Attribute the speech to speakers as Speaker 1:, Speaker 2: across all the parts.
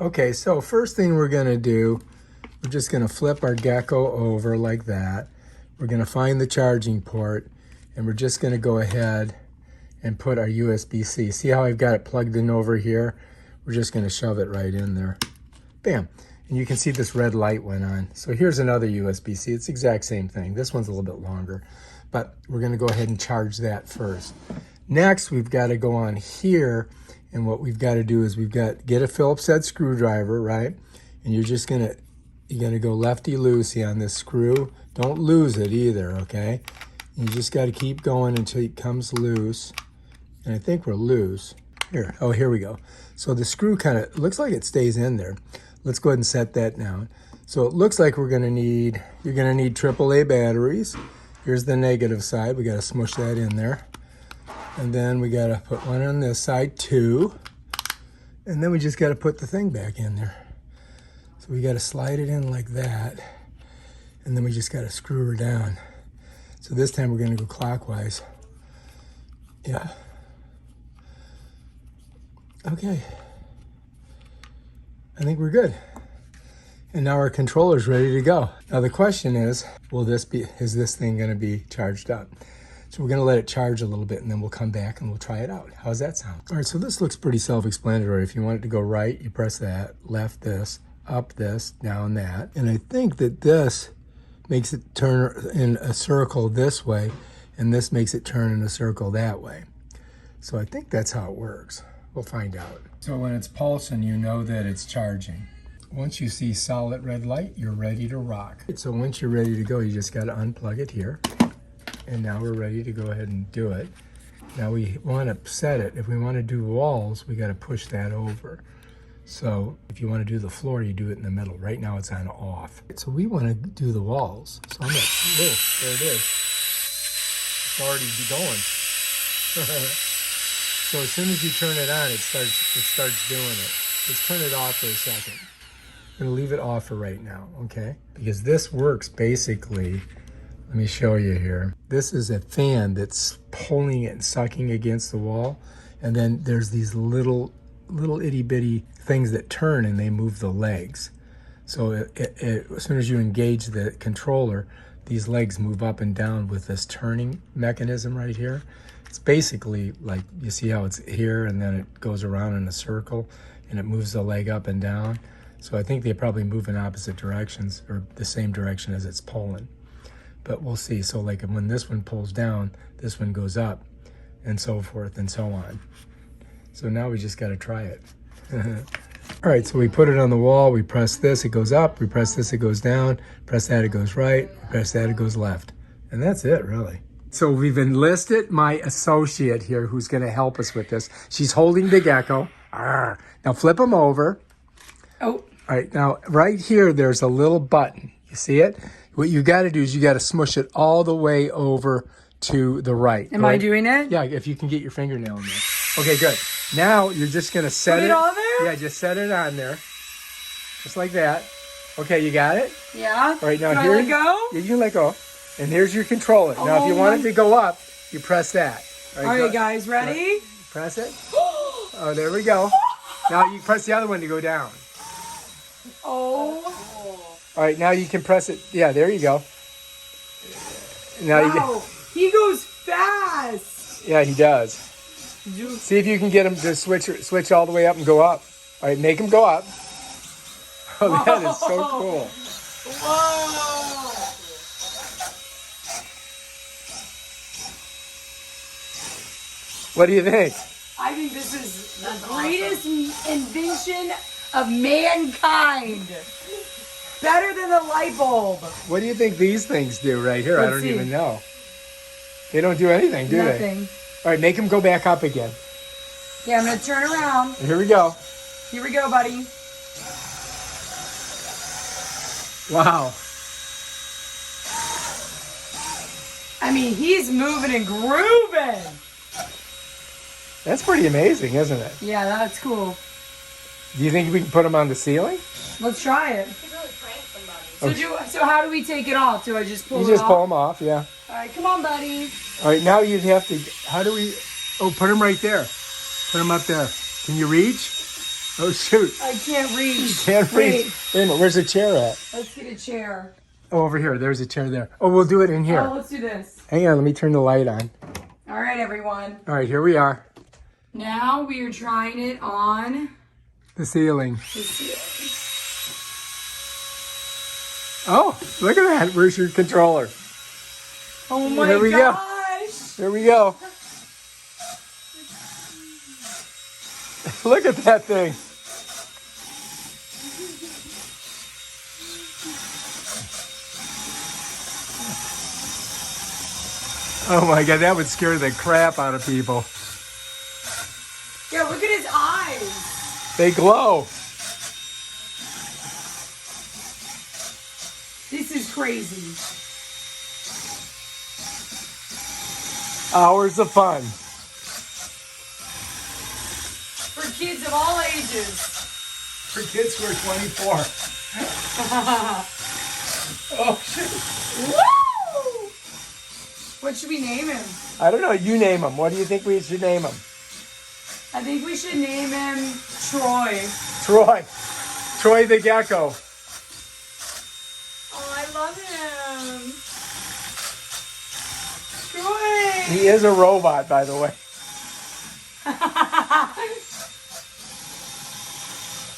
Speaker 1: Okay, so first thing we're gonna do, we're just gonna flip our Gecko over like that. We're gonna find the charging port, and we're just gonna go ahead and put our USB-C. See how I've got it plugged in over here? We're just gonna shove it right in there. Bam. And you can see this red light went on. So here's another USB-C. It's the exact same thing. This one's a little bit longer, but we're gonna go ahead and charge that first. Next, we've gotta go on here, and what we've gotta do is get a Phillips head screwdriver, right? And you're gonna go lefty-loosey on this screw. Don't lose it either, okay? You just gotta keep going until it comes loose. And I think we're loose. Here we go. So the screw kind of looks like it stays in there. Let's go ahead and set that down. So it looks like you're gonna need AAA batteries. Here's the negative side. We gotta smush that in there. And then we gotta put one on this side too. And then we just gotta put the thing back in there. So we gotta slide it in like that. And then we just gotta screw her down. So this time we're gonna go clockwise. Yeah. Okay. I think we're good. And now our controller's ready to go. Now the question is this thing gonna be charged up? So we're gonna let it charge a little bit, and then we'll come back and we'll try it out. How's that sound? All right, so this looks pretty self-explanatory. If you want it to go right, you press that, left this, up this, down that. And I think that this makes it turn in a circle this way, and this makes it turn in a circle that way. So I think that's how it works. We'll find out. So when it's pulsing, you know that it's charging. Once you see solid red light, you're ready to rock. So once you're ready to go, you just gotta unplug it here. And now we're ready to go ahead and do it. Now we wanna set it. If we wanna do walls, we gotta push that over. So if you wanna do the floor, you do it in the middle. Right now it's on off. So we wanna do the walls. So I'm gonna, there it is. It's already going. So as soon as you turn it on, it starts doing it. Let's turn it off for a second. I'm gonna leave it off for right now, okay? Because this works basically, let me show you here. This is a fan that's pulling it and sucking against the wall. And then there's these little itty bitty things that turn and they move the legs. So as soon as you engage the controller, these legs move up and down with this turning mechanism right here. It's basically like, you see how it's here and then it goes around in a circle and it moves the leg up and down. So I think they probably move in opposite directions or the same direction as it's pulling. But we'll see. So like when this one pulls down, this one goes up and so forth and so on. So now we just got to try it. All right, so we put it on the wall, we press this, it goes up, we press this, it goes down, press that, it goes right, press that, it goes left. And that's it, really. So we've enlisted my associate here who's gonna help us with this. She's holding the Gecko. Arr. Now flip him over.
Speaker 2: Oh.
Speaker 1: All right, now right here, there's a little button. You see it? What you gotta do is you gotta smush it all the way over to the right.
Speaker 2: Am I doing it?
Speaker 1: Yeah, if you can get your fingernail in there. Okay, good. Now you're just gonna set
Speaker 2: it on there?
Speaker 1: Yeah, just set it on there. Just like that. Okay, you got it?
Speaker 2: Yeah.
Speaker 1: All right, now
Speaker 2: Can
Speaker 1: here.
Speaker 2: I let go?
Speaker 1: Yeah, you can let go. And here's your controller. Now, if you want it to go up, you press that.
Speaker 2: All right, guys, ready?
Speaker 1: Press it. Oh, there we go. Now you press the other one to go down.
Speaker 2: Oh.
Speaker 1: All right, now you can press it. Yeah, there you go. Now
Speaker 2: wow, he goes fast.
Speaker 1: Yeah, he does. See if you can get him to switch all the way up and go up. All right, make him go up. Oh, that is so cool.
Speaker 2: Whoa.
Speaker 1: What do you think?
Speaker 2: I think this is the greatest invention of mankind. Better than the light bulb.
Speaker 1: What do you think these things do right here?
Speaker 2: Let's
Speaker 1: I don't
Speaker 2: see.
Speaker 1: even know. They don't do anything, do they?
Speaker 2: Nothing.
Speaker 1: All right, make him go back up again.
Speaker 2: Yeah, I'm going to turn around.
Speaker 1: Here we go.
Speaker 2: Here we go, buddy.
Speaker 1: Wow.
Speaker 2: I mean, he's moving and grooving.
Speaker 1: That's pretty amazing, isn't it?
Speaker 2: Yeah, that's cool.
Speaker 1: Do you think we can put him on the ceiling?
Speaker 2: Let's try it. So how do we take it off? Do I just pull it off?
Speaker 1: You just pull him off, yeah.
Speaker 2: All right, come on, buddy.
Speaker 1: All right, now you'd have to, how do we, oh, put him right there. Put him up there. Can you reach? Oh, shoot.
Speaker 2: I can't reach.
Speaker 1: Can't reach. Wait a minute, where's the chair at?
Speaker 2: Let's get a chair.
Speaker 1: Oh, over here. There's a chair there. Oh, we'll do it in here.
Speaker 2: Oh, let's do this.
Speaker 1: Hang on, let me turn the light on.
Speaker 2: All right, everyone.
Speaker 1: All right, here we are.
Speaker 2: Now we are trying it on
Speaker 1: The ceiling.
Speaker 2: the ceiling.
Speaker 1: Oh, look at that. Where's your controller?
Speaker 2: Oh my
Speaker 1: Here we go.
Speaker 2: gosh.
Speaker 1: Here we go. Look at that thing. Oh my God, that would scare the crap out of people.
Speaker 2: Yeah, look at his eyes.
Speaker 1: They glow.
Speaker 2: This is crazy.
Speaker 1: Hours of fun.
Speaker 2: For kids of all ages.
Speaker 1: For kids who are 24. Oh, shit.
Speaker 2: Woo! What should we name him?
Speaker 1: I don't know. You name them. What do you think we should name them?
Speaker 2: I think we should name him Troy.
Speaker 1: Troy. Troy the Gecko.
Speaker 2: Oh, I love him. Troy.
Speaker 1: He is a robot, by the way.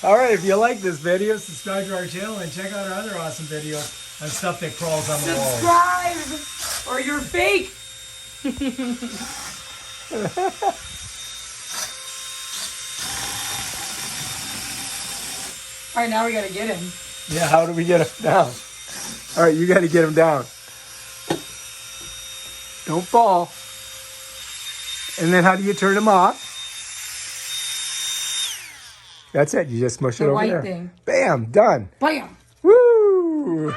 Speaker 1: All right, if you like this video, subscribe to our channel and check out our other awesome videos on stuff that crawls on the walls.
Speaker 2: Subscribe or you're fake. All right, now we gotta get him.
Speaker 1: Yeah, how do we get him down? All right, you got to get him down. Don't fall. And then how do you turn him off? That's it. You just smush it
Speaker 2: The
Speaker 1: over
Speaker 2: white
Speaker 1: there.
Speaker 2: thing.
Speaker 1: Bam, done.
Speaker 2: Bam.
Speaker 1: Woo!